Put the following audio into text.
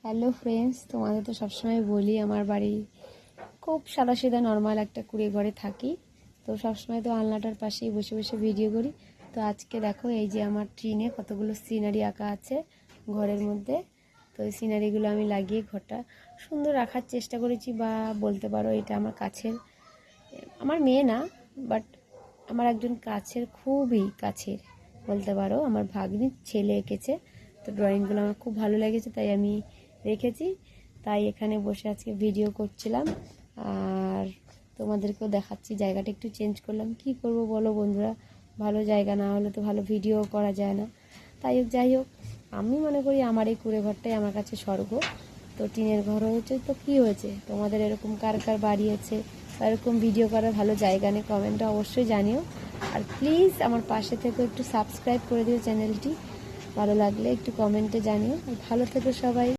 Hello friends, তোমাদের তো সবসময় বলি আমার বাড়ি খুব সাদাসিধা নর্মাল একটা কুড়ে ঘরে থাকি। তো সবসময় তো আলনাটার পাশেই বসে বসে ভিডিও করি। তো আজকে দেখো এই যে আমার ট্রিনে কতগুলো সিনারি আঁকা আছে ঘরের মধ্যে। তো এই সিনারিগুলো আমি লাগিয়ে ঘরটা সুন্দর রাখার চেষ্টা করেছি, বা বলতে পারো এটা আমার কাছের, আমার মেয়ে না বাট আমার একজন কাছের, খুবই কাছের বলতে পারো, আমার ভাগ্নির ছেলে এঁকেছে। তো ড্রয়িংগুলো আমার খুব ভালো লেগেছে, তাই আমি রেখেছি। তাই এখানে বসে আজকে ভিডিও করছিলাম আর তোমাদেরকেও দেখাচ্ছি। জায়গাটা একটু চেঞ্জ করলাম, কি করব বলো বন্ধুরা, ভালো জায়গা না হলে তো ভালো ভিডিও করা যায় না। যাই হোক, আমি মনে করি আমার এই কুঁড়ে ঘরটাই আমার কাছে স্বর্গ। তো টিনের ঘর হয়েছে তো কি হয়েছে, তোমাদের এরকম কার কার বাড়ি আছে বা এরকম ভিডিও করার ভালো জায়গা নেই, কমেন্টে অবশ্যই জানিও। আর প্লিজ আমার পাশে থেকে একটু সাবস্ক্রাইব করে দিও চ্যানেলটি, ভালো লাগলে একটু কমেন্টে জানিও। আর ভালো থেকো সবাই।